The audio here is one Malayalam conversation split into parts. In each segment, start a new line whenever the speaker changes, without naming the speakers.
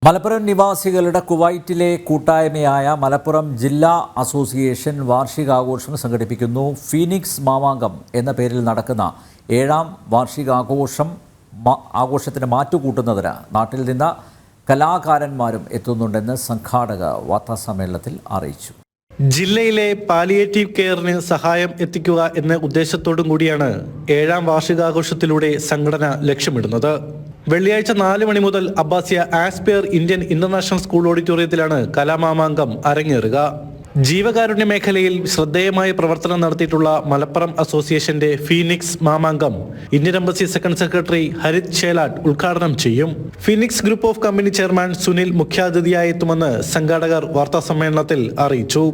മലപ്പുറം നിവാസികളുടെ കുവൈറ്റിലെ കൂട്ടായ്മയായ മലപ്പുറം ജില്ലാ അസോസിയേഷൻ വാർഷികാഘോഷം സംഘടിപ്പിക്കുന്നു. ഫീനിക്സ് മാമാങ്കം എന്ന പേരിൽ നടക്കുന്ന 7ാം ആഘോഷത്തിന് മാറ്റുകൂട്ടുന്നതിന് നാട്ടിൽ നിന്ന് കലാകാരന്മാരും എത്തുന്നുണ്ടെന്ന് സംഘാടക വാർത്താസമ്മേളനത്തിൽ അറിയിച്ചു.
ജില്ലയിലെ പാലിയേറ്റീവ് കെയറിന് സഹായം എത്തിക്കുക എന്ന ഉദ്ദേശത്തോടും കൂടിയാണ് 7ാം വാർഷികാഘോഷത്തിലൂടെ സംഘടന ലക്ഷ്യമിടുന്നത്. വെള്ളിയാഴ്ച 4 മണി മുതൽ അബ്ബാസിയ ആസ്പെയർ ഇന്ത്യൻ ഇന്റർനാഷണൽ സ്കൂൾ ഓഡിറ്റോറിയത്തിലാണ് കലാമാമാങ്കം അരങ്ങേറുക. ജീവകാരുണ്യ മേഖലയിൽ ശ്രദ്ധേയമായ പ്രവർത്തനം നടത്തിയിട്ടുള്ള മലപ്പുറം അസോസിയേഷന്റെ Phoenix Mamangam Indian embassy second secretary Harith Shelat ഉദ്ഘാടനം ചെയ്യും. Phoenix group of company chairman Sunil മുഖ്യാതിഥിയായി എത്തുമെന്ന് സംഘാടകർ വാർത്താസമ്മേളനത്തിൽ അറിയിച്ചു.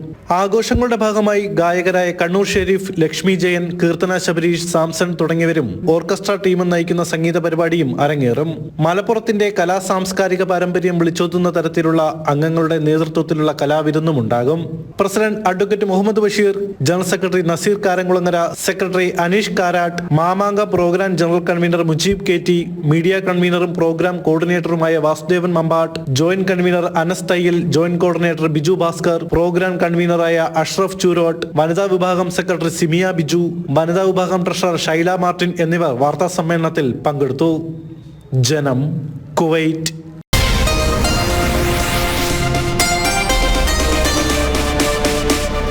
ആഘോഷങ്ങളുടെ ഭാഗമായി ഗായകരായ കണ്ണൂർ ഷെരീഫ്, ലക്ഷ്മി ജയൻ, കീർത്തന ശബരീഷ്, സാംസൺ തുടങ്ങിയവരും ഓർക്കസ്ട്ര ടീമും നയിക്കുന്ന സംഗീത പരിപാടിയും അരങ്ങേറും. മലപ്പുറത്തിന്റെ കലാ സാംസ്കാരിക പാരമ്പര്യം വിളിച്ചോതുന്ന തരത്തിലുള്ള അംഗങ്ങളുടെ നേതൃത്വത്തിലുള്ള കലാവിരുന്നും ഉണ്ടാകും. President advocate Muhammad Basheer, general secretary Naseer Karamkulangara, secretary Aneesh Karat, Mamanka program general convener Mujeeb KT, media കൺവീനറും പ്രോഗ്രാം കോർഡിനേറ്ററുമായ Vasudevan Mambatt, joint convener Anas Thayyil, joint coordinator Biju Bhaskar, program കൺവീനറായ അഷ്റഫ് ചൂരോട്ട്, വനിതാ വിഭാഗം സെക്രട്ടറി സിമിയ ബിജു, വനിതാ വിഭാഗം ട്രഷറർ ഷൈല മാർട്ടിൻ എന്നിവർ വാർത്താ സമ്മേളനത്തിൽ പങ്കെടുത്തു. ജനം, കുവൈറ്റ്.